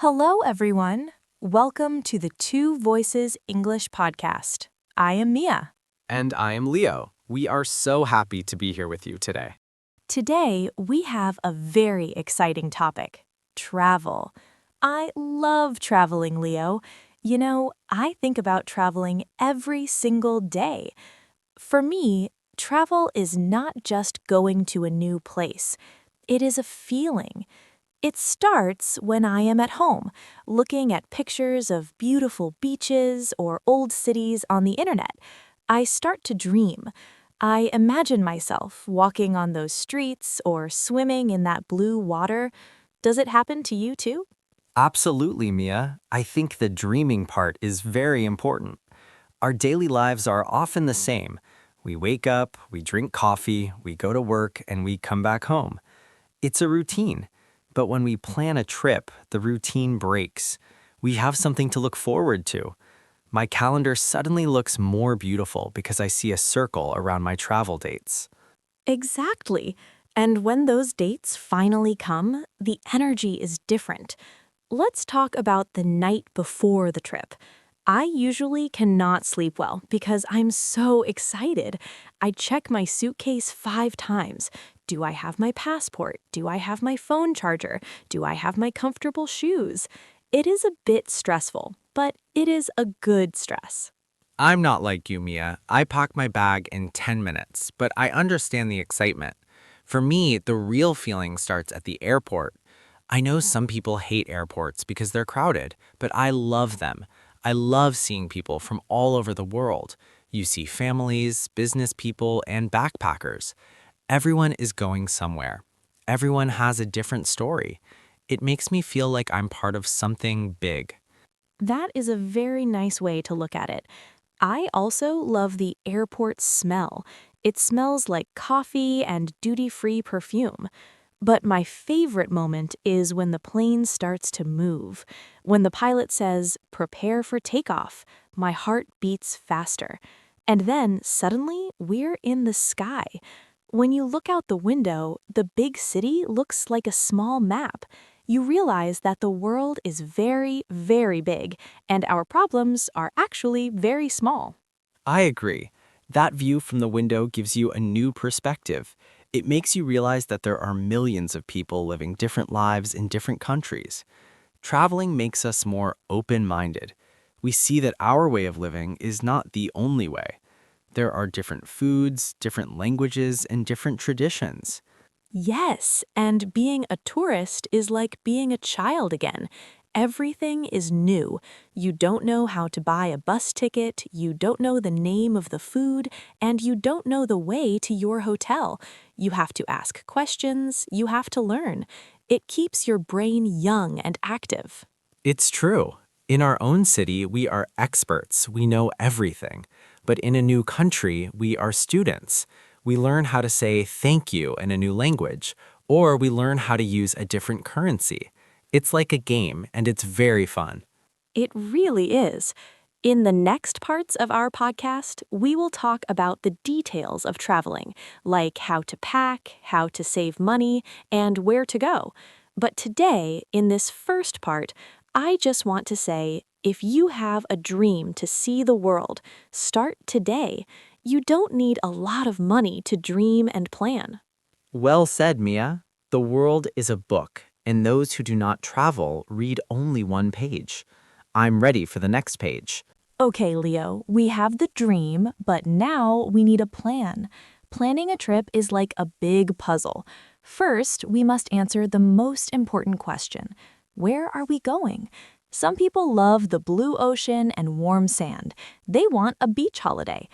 Hello, everyone. Welcome to the Two Voices English podcast. I am Mia. And I am Leo. We are so happy to be here with you today. Today, we have a very exciting topic, travel. I love traveling, Leo. You know, I think about traveling every single day. For me, travel is not just going to a new place. It is a feeling. It starts when I am at home, looking at pictures of beautiful beaches or old cities on the internet. I start to dream. I imagine myself walking on those streets or swimming in that blue water. Does it happen to you too? Absolutely, Mia. I think the dreaming part is very important. Our daily lives are often the same. We wake up, we drink coffee, we go to work, and we come back home. It's a routine. But when we plan a trip, the routine breaks. We have something to look forward to. My calendar suddenly looks more beautiful because I see a circle around my travel dates. Exactly. And when those dates finally come, the energy is different. Let's talk about the night before the trip. I usually cannot sleep well because I'm so excited. I check my suitcase 5 times. Do I have my passport? Do I have my phone charger? Do I have my comfortable shoes? It is a bit stressful, but it is a good stress. I'm not like you, Mia. I pack my bag in 10 minutes, but I understand the excitement. For me, the real feeling starts at the airport. I know some people hate airports because they're crowded, but I love them. I love seeing people from all over the world. You see families, business people, and backpackers. Everyone is going somewhere. Everyone has a different story. It makes me feel like I'm part of something big. That is a very nice way to look at it. I also love the airport smell. It smells like coffee and duty-free perfume. But my favorite moment is when the plane starts to move. When the pilot says, "Prepare for takeoff," my heart beats faster. And then, suddenly, we're in the sky. When you look out the window, the big city looks like a small map. You realize that the world is very, very big, and our problems are actually very small. I agree. That view from the window gives you a new perspective. It makes you realize that there are millions of people living different lives in different countries. Traveling makes us more open-minded. We see that our way of living is not the only way. There are different foods, different languages, and different traditions. Yes, and being a tourist is like being a child again. Everything is new. You don't know how to buy a bus ticket, you don't know the name of the food, and you don't know the way to your hotel. You have to ask questions, you have to learn. It keeps your brain young and active. It's true. In our own city, we are experts. We know everything. But in a new country, we are students. We learn how to say thank you in a new language, or we learn how to use a different currency. It's like a game, and it's very fun. It really is. In the next parts of our podcast, we will talk about the details of traveling, like how to pack, how to save money, and where to go. But today, in this first part, I just want to say, if you have a dream to see the world, start today. You don't need a lot of money to dream and plan. Well said, Mia. The world is a book, and those who do not travel read only one page. I'm ready for the next page. Okay, Leo, we have the dream, but now we need a plan. Planning a trip is like a big puzzle. First, we must answer the most important question. Where are we going? Some people love the blue ocean and warm sand. They want a beach holiday.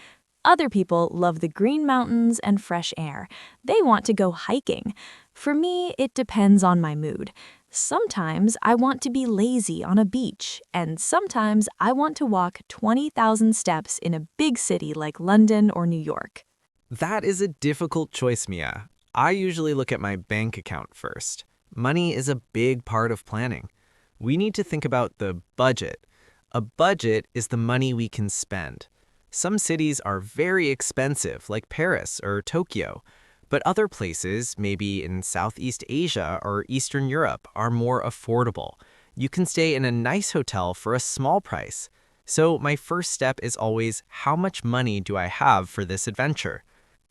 Other people love the green mountains and fresh air. They want to go hiking. For me, it depends on my mood. Sometimes I want to be lazy on a beach, and sometimes I want to walk 20,000 steps in a big city like London or New York. That is a difficult choice, Mia. I usually look at my bank account first. Money is a big part of planning. We need to think about the budget. A budget is the money we can spend. Some cities are very expensive, like Paris or Tokyo, but other places, maybe in Southeast Asia or Eastern Europe, are more affordable. You can stay in a nice hotel for a small price. So my first step is always, how much money do I have for this adventure?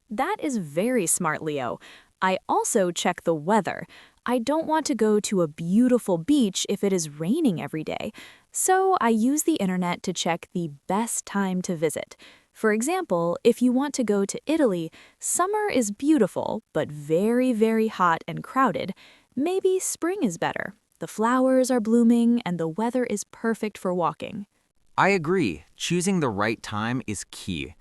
That is very smart, Leo. I also check the weather. I don't want to go to a beautiful beach if it is raining every day. So I use the internet to check the best time to visit. For example, if you want to go to Italy, summer is beautiful, but very, very hot and crowded. Maybe spring is better. The flowers are blooming and the weather is perfect for walking. I agree. Choosing the right time is key.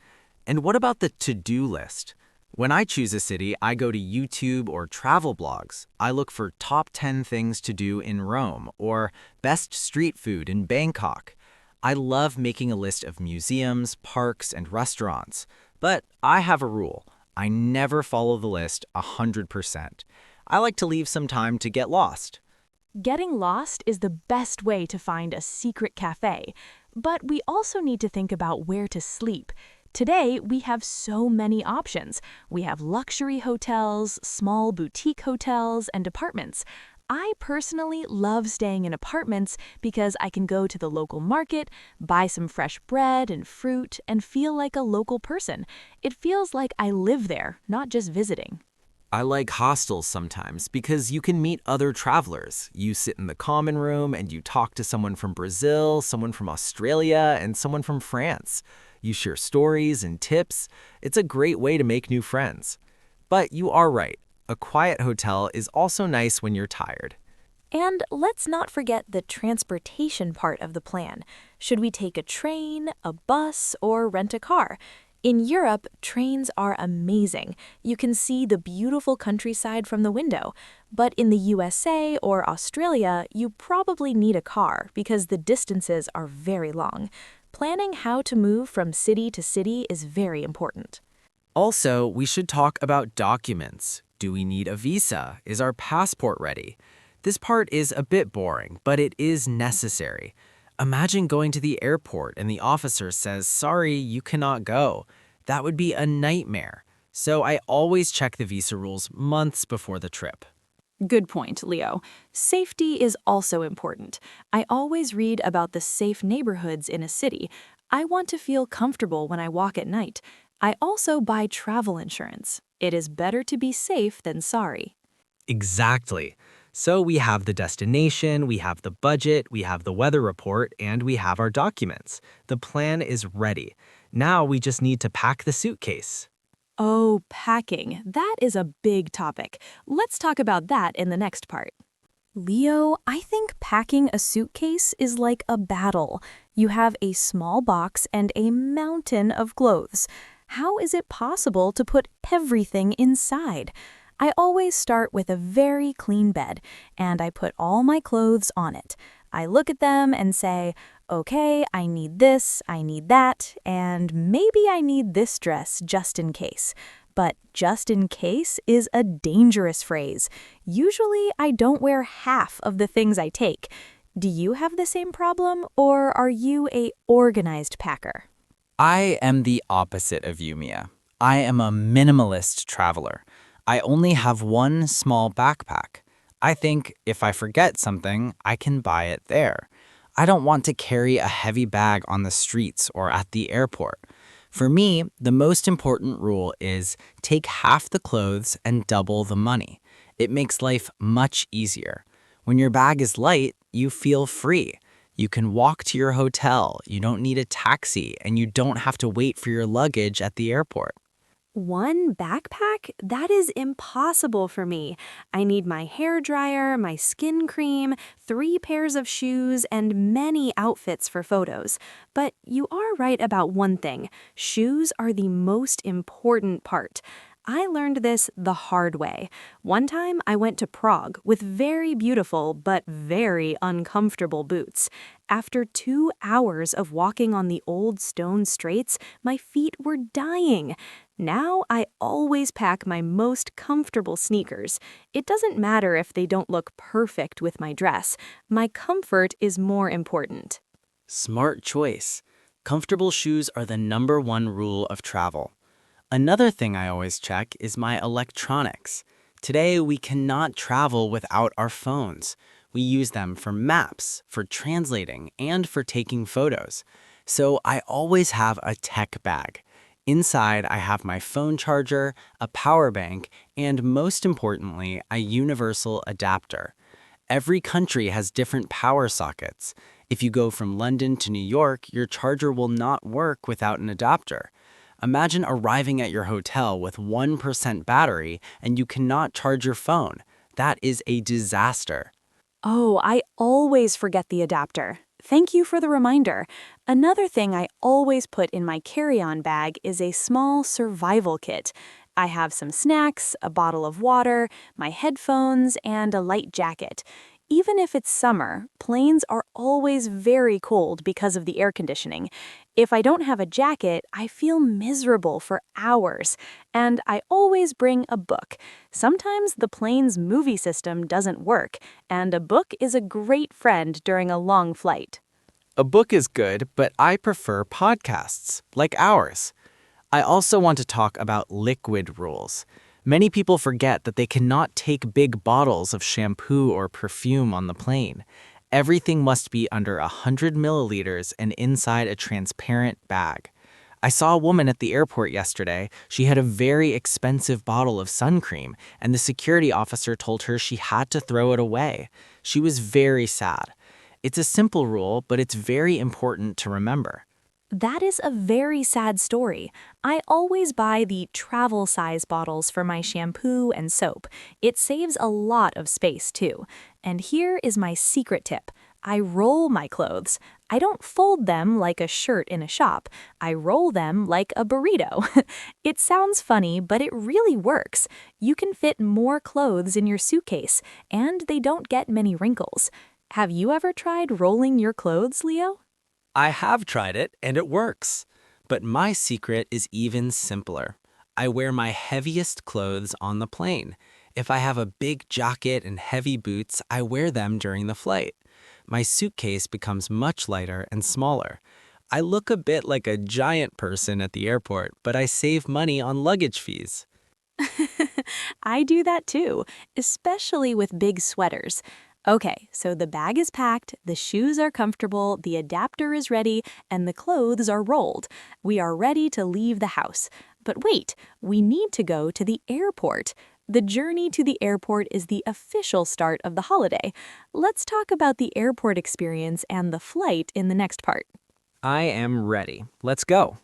And what about the to-do list? When I choose a city, I go to YouTube or travel blogs. I look for top 10 things to do in Rome or best street food in Bangkok. I love making a list of museums, parks, and restaurants. But I have a rule. I never follow the list 100%. I like to leave some time to get lost. Getting lost is the best way to find a secret cafe, but we also need to think about where to sleep. Today, we have so many options. We have luxury hotels, small boutique hotels, and apartments. I personally love staying in apartments because I can go to the local market, buy some fresh bread and fruit, and feel like a local person. It feels like I live there, not just visiting. I like hostels sometimes because you can meet other travelers. You sit in the common room and you talk to someone from Brazil, someone from Australia, and someone from France. You share stories and tips. It's a great way to make new friends. But you are right. A quiet hotel is also nice when you're tired. And let's not forget the transportation part of the plan. Should we take a train, a bus, or rent a car? In Europe, trains are amazing. You can see the beautiful countryside from the window. But in the USA or Australia, you probably need a car because the distances are very long. Planning how to move from city to city is very important. Also, we should talk about documents. Do we need a visa? Is our passport ready? This part is a bit boring, but it is necessary. Imagine going to the airport and the officer says, "Sorry, you cannot go." That would be a nightmare. So I always check the visa rules months before the trip. Good point, Leo. Safety is also important. I always read about the safe neighborhoods in a city. I want to feel comfortable when I walk at night. I also buy travel insurance. It is better to be safe than sorry. Exactly. So we have the destination, we have the budget, we have the weather report, and we have our documents. The plan is ready. Now we just need to pack the suitcase. Oh, packing. That is a big topic. Let's talk about that in the next part. Leo, I think packing a suitcase is like a battle. You have a small box and a mountain of clothes. How is it possible to put everything inside? I always start with a very clean bed, and I put all my clothes on it. I look at them and say, okay, I need this, I need that, and maybe I need this dress just in case. But just in case is a dangerous phrase. Usually, I don't wear half of the things I take. Do you have the same problem, or are you a organized packer? I am the opposite of you, Mia. I am a minimalist traveler. I only have one small backpack. I think if I forget something, I can buy it there. I don't want to carry a heavy bag on the streets or at the airport. For me, the most important rule is take half the clothes and double the money. It makes life much easier. When your bag is light, you feel free. You can walk to your hotel, you don't need a taxi, and you don't have to wait for your luggage at the airport. One backpack? That is impossible for me. I need my hair dryer, my skin cream, 3 pairs of shoes, and many outfits for photos. But you are right about one thing. Shoes are the most important part. I learned this the hard way. One time I went to Prague with very beautiful but very uncomfortable boots. After 2 hours of walking on the old stone streets, my feet were dying. Now I always pack my most comfortable sneakers. It doesn't matter if they don't look perfect with my dress. My comfort is more important. Smart choice. Comfortable shoes are the #1 rule of travel. Another thing I always check is my electronics. Today, we cannot travel without our phones. We use them for maps, for translating, and for taking photos. So I always have a tech bag. Inside, I have my phone charger, a power bank, and most importantly, a universal adapter. Every country has different power sockets. If you go from London to New York, your charger will not work without an adapter. Imagine arriving at your hotel with 1% battery and you cannot charge your phone. That is a disaster. Oh, I always forget the adapter. Thank you for the reminder. Another thing I always put in my carry-on bag is a small survival kit. I have some snacks, a bottle of water, my headphones, and a light jacket. Even if it's summer, planes are always very cold because of the air conditioning. If I don't have a jacket, I feel miserable for hours. And I always bring a book. Sometimes the plane's movie system doesn't work, and a book is a great friend during a long flight. A book is good, but I prefer podcasts, like ours. I also want to talk about liquid rules. Many people forget that they cannot take big bottles of shampoo or perfume on the plane. Everything must be under 100 milliliters and inside a transparent bag. I saw a woman at the airport yesterday. She had a very expensive bottle of sun cream, and the security officer told her she had to throw it away. She was very sad. It's a simple rule, but it's very important to remember. That is a very sad story. I always buy the travel size bottles for my shampoo and soap. It saves a lot of space too. And here is my secret tip. I roll my clothes. I don't fold them like a shirt in a shop. I roll them like a burrito. It sounds funny, but it really works. You can fit more clothes in your suitcase, and they don't get many wrinkles. Have you ever tried rolling your clothes, Leo? I have tried it, and it works. But my secret is even simpler. I wear my heaviest clothes on the plane. If I have a big jacket and heavy boots, I wear them during the flight. My suitcase becomes much lighter and smaller. I look a bit like a giant person at the airport, but I save money on luggage fees. I do that too, especially with big sweaters. Okay, so the bag is packed, the shoes are comfortable, the adapter is ready, and the clothes are rolled. We are ready to leave the house. But wait, we need to go to the airport. The journey to the airport is the official start of the holiday. Let's talk about the airport experience and the flight in the next part. I am ready. Let's go.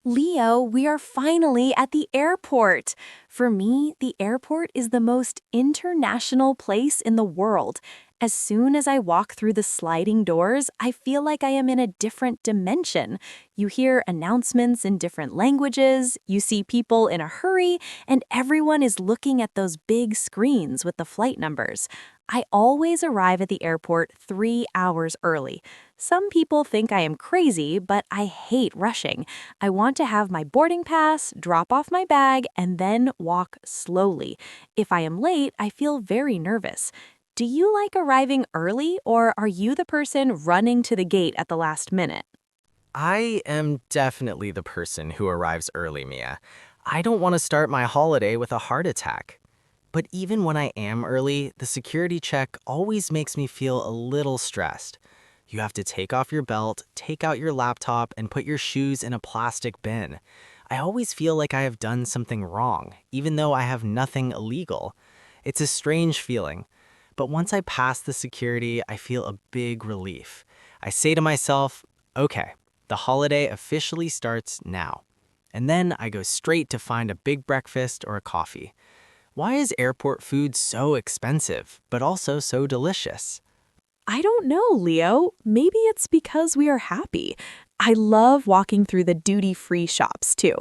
Leo, we are finally at the airport. For me, the airport is the most international place in the world. As soon as I walk through the sliding doors, I feel like I am in a different dimension. You hear announcements in different languages, you see people in a hurry, and everyone is looking at those big screens with the flight numbers. I always arrive at the airport 3 hours early. Some people think I am crazy, but I hate rushing. I want to have my boarding pass, drop off my bag, and then walk slowly. If I am late, I feel very nervous. Do you like arriving early, or are you the person running to the gate at the last minute? I am definitely the person who arrives early, Mia. I don't want to start my holiday with a heart attack. But even when I am early, the security check always makes me feel a little stressed. You have to take off your belt, take out your laptop, and put your shoes in a plastic bin. I always feel like I have done something wrong, even though I have nothing illegal. It's a strange feeling. But once I pass the security, I feel a big relief. I say to myself, okay, the holiday officially starts now. And then I go straight to find a big breakfast or a coffee. Why is airport food so expensive, but also so delicious? I don't know, Leo. Maybe it's because we are happy. I love walking through the duty-free shops, too.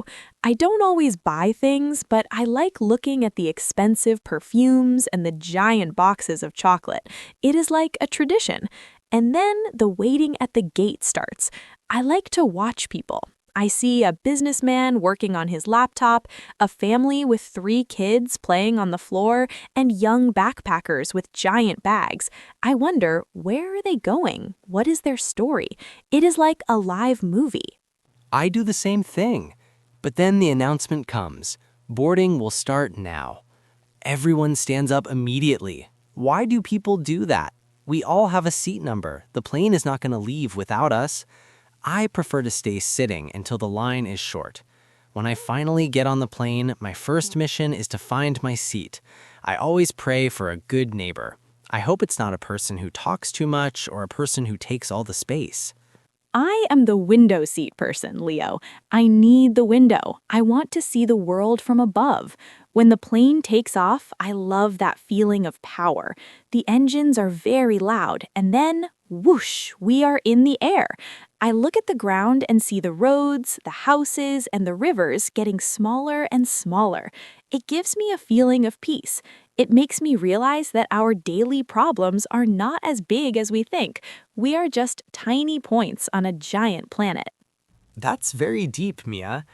I don't always buy things, but I like looking at the expensive perfumes and the giant boxes of chocolate. It is like a tradition. And then the waiting at the gate starts. I like to watch people. I see a businessman working on his laptop, a family with 3 kids playing on the floor, and young backpackers with giant bags. I wonder, where are they going? What is their story? It is like a live movie. I do the same thing. But then the announcement comes. Boarding will start now. Everyone stands up immediately. Why do people do that? We all have a seat number. The plane is not going to leave without us. I prefer to stay sitting until the line is short. When I finally get on the plane, my first mission is to find my seat. I always pray for a good neighbor. I hope it's not a person who talks too much or a person who takes all the space. I am the window seat person, Leo. I need the window. I want to see the world from above. When the plane takes off, I love that feeling of power. The engines are very loud, and then, whoosh, we are in the air. I look at the ground and see the roads, the houses, and the rivers getting smaller and smaller. It gives me a feeling of peace. It makes me realize that our daily problems are not as big as we think. We are just tiny points on a giant planet. That's very deep, Mia.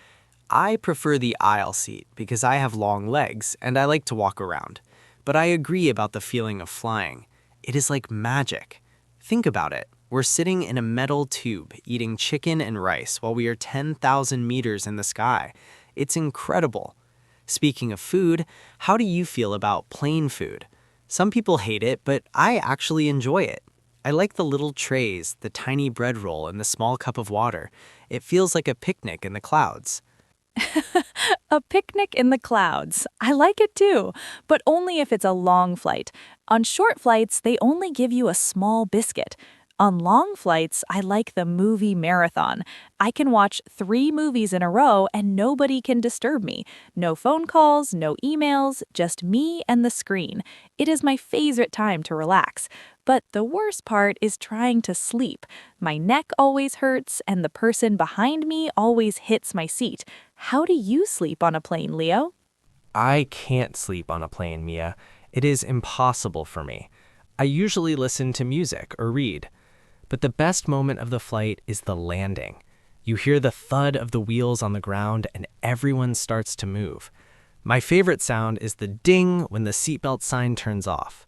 I prefer the aisle seat because I have long legs and I like to walk around. But I agree about the feeling of flying. It is like magic. Think about it. We're sitting in a metal tube eating chicken and rice while we are 10,000 meters in the sky. It's incredible. Speaking of food, how do you feel about plain food? Some people hate it, but I actually enjoy it. I like the little trays, the tiny bread roll, and the small cup of water. It feels like a picnic in the clouds. A picnic in the clouds. I like it too, but only if it's a long flight. On short flights, they only give you a small biscuit. On long flights, I like the movie marathon. I can watch 3 movies in a row and nobody can disturb me. No phone calls, no emails, just me and the screen. It is my favorite time to relax. But the worst part is trying to sleep. My neck always hurts and the person behind me always hits my seat. How do you sleep on a plane, Leo? I can't sleep on a plane, Mia. It is impossible for me. I usually listen to music or read. But the best moment of the flight is the landing. You hear the thud of the wheels on the ground and everyone starts to move. My favorite sound is the ding when the seatbelt sign turns off.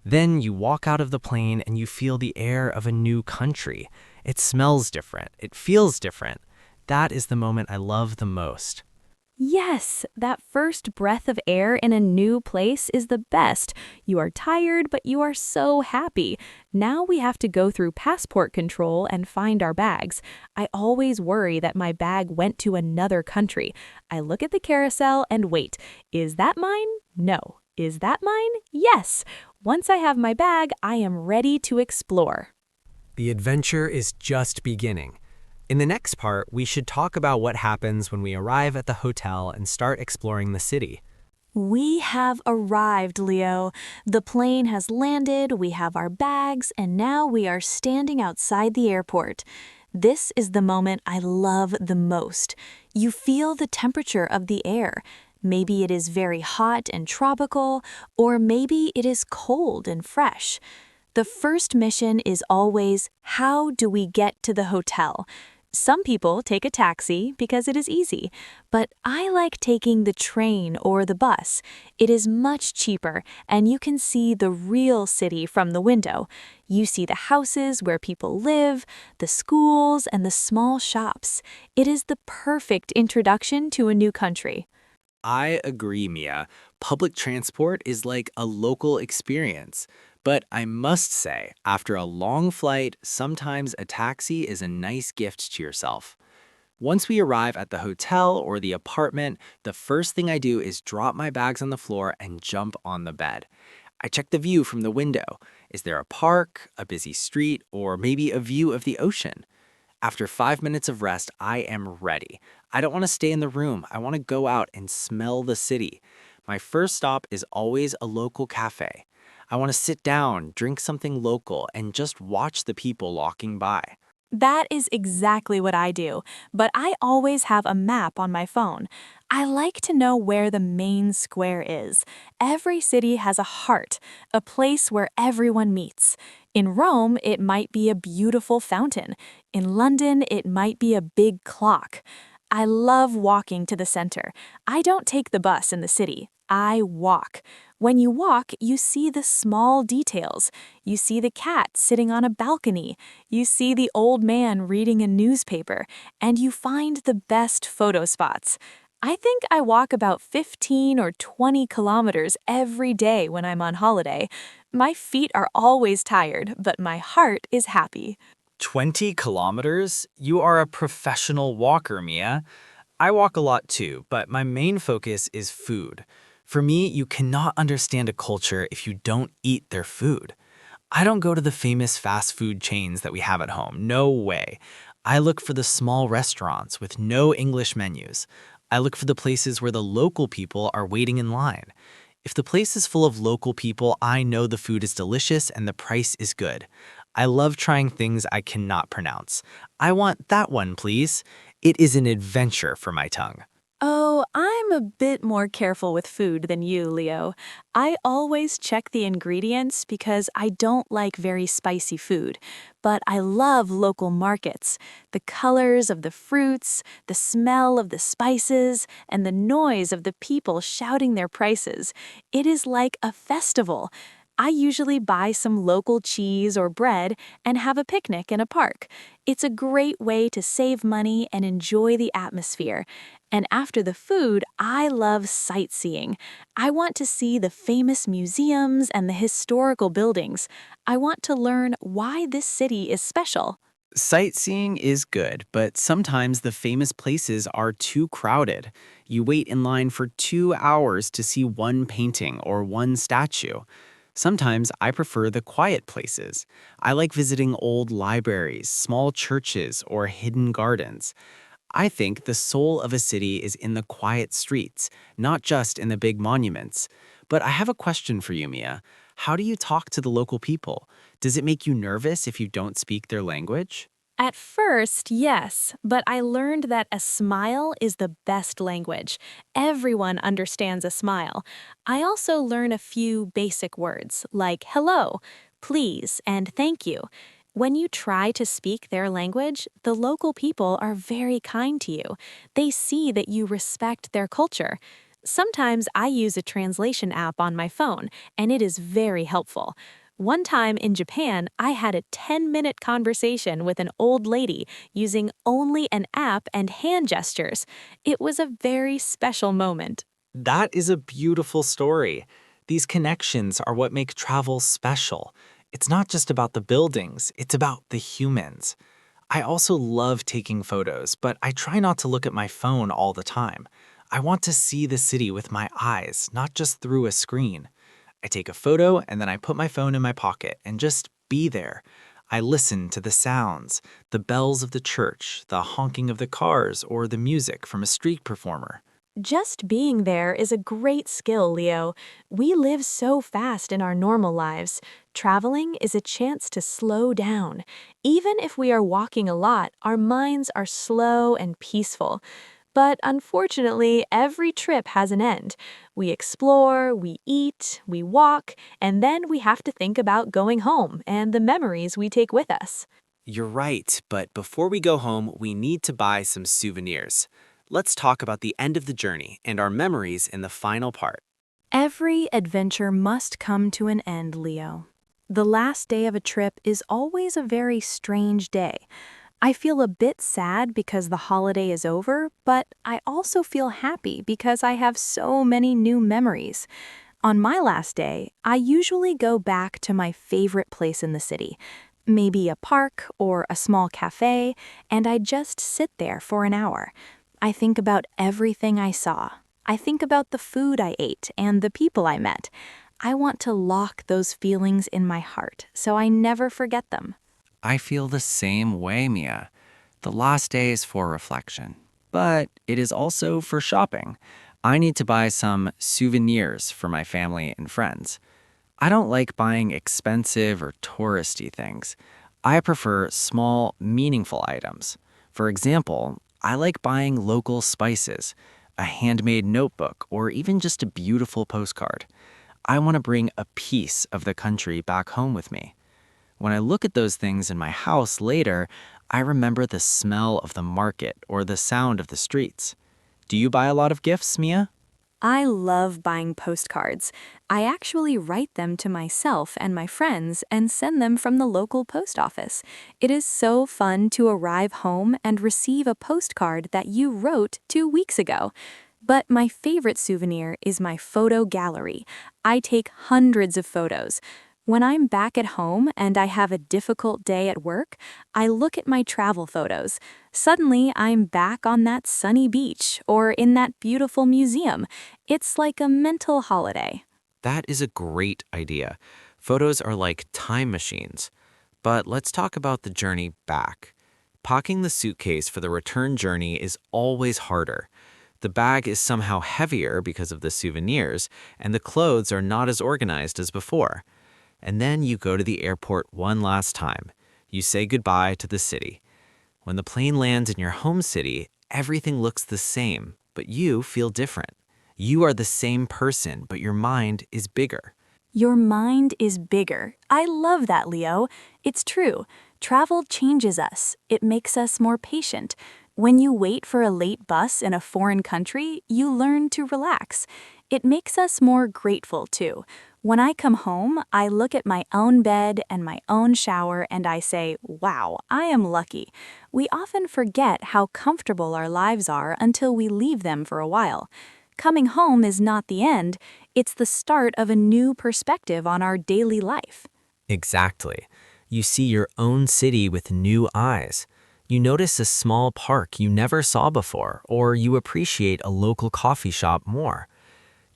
Then you walk out of the plane and you feel the air of a new country. It smells different. It feels different. That is the moment I love the most. Yes, that first breath of air in a new place is the best. You are tired, but you are so happy. Now we have to go through passport control and find our bags. I always worry that my bag went to another country. I look at the carousel and wait. Is that mine? No. Is that mine? Yes. Once I have my bag, I am ready to explore. The adventure is just beginning. In the next part, we should talk about what happens when we arrive at the hotel and start exploring the city. We have arrived, Leo. The plane has landed, we have our bags, and now we are standing outside the airport. This is the moment I love the most. You feel the temperature of the air. Maybe it is very hot and tropical, or maybe it is cold and fresh. The first mission is always, how do we get to the hotel? Some people take a taxi because it is easy, but I like taking the train or the bus. It is much cheaper, and you can see the real city from the window. You see the houses where people live, the schools, and the small shops. It is the perfect introduction to a new country. I agree, Mia. Public transport is like a local experience. But I must say, after a long flight, sometimes a taxi is a nice gift to yourself. Once we arrive at the hotel or the apartment, the first thing I do is drop my bags on the floor and jump on the bed. I check the view from the window. Is there a park, a busy street, or maybe a view of the ocean? After 5 minutes of rest, I am ready. I don't want to stay in the room. I want to go out and smell the city. My first stop is always a local cafe. I want to sit down, drink something local, and just watch the people walking by. That is exactly what I do, but I always have a map on my phone. I like to know where the main square is. Every city has a heart, a place where everyone meets. In Rome, it might be a beautiful fountain. In London, it might be a big clock. I love walking to the center. I don't take the bus in the city. I walk. When you walk, you see the small details. You see the cat sitting on a balcony. You see the old man reading a newspaper. And you find the best photo spots. I think I walk about 15 or 20 kilometers every day when I'm on holiday. My feet are always tired, but my heart is happy. 20 kilometers? You are a professional walker, Mia. I walk a lot too, but my main focus is food. For me, you cannot understand a culture if you don't eat their food. I don't go to the famous fast food chains that we have at home. No way. I look for the small restaurants with no English menus. I look for the places where the local people are waiting in line. If the place is full of local people, I know the food is delicious and the price is good. I love trying things I cannot pronounce. I want that one, please. It is an adventure for my tongue. Oh, I'm a bit more careful with food than you, Leo. I always check the ingredients because I don't like very spicy food. But I love local markets. The colors of the fruits, the smell of the spices, and the noise of the people shouting their prices. It is like a festival. I usually buy some local cheese or bread and have a picnic in a park. It's a great way to save money and enjoy the atmosphere. And after the food, I love sightseeing. I want to see the famous museums and the historical buildings. I want to learn why this city is special. Sightseeing is good, but sometimes the famous places are too crowded. You wait in line for 2 hours to see one painting or one statue. Sometimes I prefer the quiet places. I like visiting old libraries, small churches, or hidden gardens. I think the soul of a city is in the quiet streets, not just in the big monuments. But I have a question for you, Mia. How do you talk to the local people? Does it make you nervous if you don't speak their language? At first, yes, but I learned that a smile is the best language. Everyone understands a smile. I also learn a few basic words like hello, please, and thank you. When you try to speak their language, the local people are very kind to you. They see that you respect their culture. Sometimes I use a translation app on my phone, and it is very helpful. One time in Japan, I had a 10-minute conversation with an old lady using only an app and hand gestures. It was a very special moment. That is a beautiful story. These connections are what make travel special. It's not just about the buildings, it's about the humans. I also love taking photos, but I try not to look at my phone all the time. I want to see the city with my eyes, not just through a screen. I take a photo and then I put my phone in my pocket and just be there. I listen to the sounds, the bells of the church, the honking of the cars, or the music from a street performer. Just being there is a great skill, Leo. We live so fast in our normal lives. Traveling is a chance to slow down. Even if we are walking a lot, our minds are slow and peaceful. But unfortunately, every trip has an end. We explore, we eat, we walk, and then we have to think about going home and the memories we take with us. You're right, but before we go home, we need to buy some souvenirs. Let's talk about the end of the journey and our memories in the final part. Every adventure must come to an end, Leo. The last day of a trip is always a very strange day. I feel a bit sad because the holiday is over, but I also feel happy because I have so many new memories. On my last day, I usually go back to my favorite place in the city, maybe a park or a small cafe, and I just sit there for an hour. I think about everything I saw. I think about the food I ate and the people I met. I want to lock those feelings in my heart so I never forget them. I feel the same way, Mia. The last day is for reflection, but it is also for shopping. I need to buy some souvenirs for my family and friends. I don't like buying expensive or touristy things. I prefer small, meaningful items. For example, I like buying local spices, a handmade notebook, or even just a beautiful postcard. I want to bring a piece of the country back home with me. When I look at those things in my house later, I remember the smell of the market or the sound of the streets. Do you buy a lot of gifts, Mia? I love buying postcards. I actually write them to myself and my friends and send them from the local post office. It is so fun to arrive home and receive a postcard that you wrote 2 weeks ago. But my favorite souvenir is my photo gallery. I take hundreds of photos. When I'm back at home and I have a difficult day at work, I look at my travel photos. Suddenly, I'm back on that sunny beach or in that beautiful museum. It's like a mental holiday. That is a great idea. Photos are like time machines. But let's talk about the journey back. Packing the suitcase for the return journey is always harder. The bag is somehow heavier because of the souvenirs, and the clothes are not as organized as before. And then you go to the airport one last time. You say goodbye to the city. When the plane lands in your home city, everything looks the same, but you feel different. You are the same person, but your mind is bigger. Your mind is bigger. I love that, Leo. It's true. Travel changes us. It makes us more patient. When you wait for a late bus in a foreign country, you learn to relax. It makes us more grateful, too. When I come home, I look at my own bed and my own shower and I say, wow, I am lucky. We often forget how comfortable our lives are until we leave them for a while. Coming home is not the end, it's the start of a new perspective on our daily life. Exactly. You see your own city with new eyes. You notice a small park you never saw before, or you appreciate a local coffee shop more.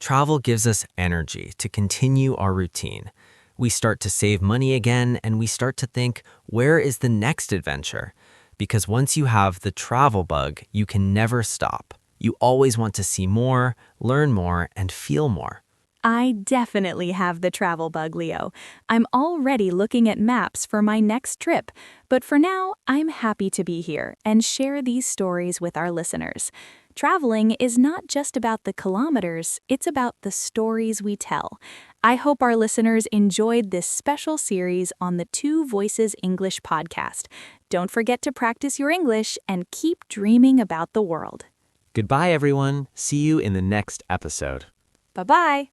Travel gives us energy to continue our routine. We start to save money again, and we start to think, where is the next adventure? Because once you have the travel bug, you can never stop. You always want to see more, learn more, and feel more. I definitely have the travel bug, Leo. I'm already looking at maps for my next trip, but for now, I'm happy to be here and share these stories with our listeners. Traveling is not just about the kilometers, it's about the stories we tell. I hope our listeners enjoyed this special series on the Two Voices English podcast. Don't forget to practice your English and keep dreaming about the world. Goodbye, everyone. See you in the next episode. Bye-bye.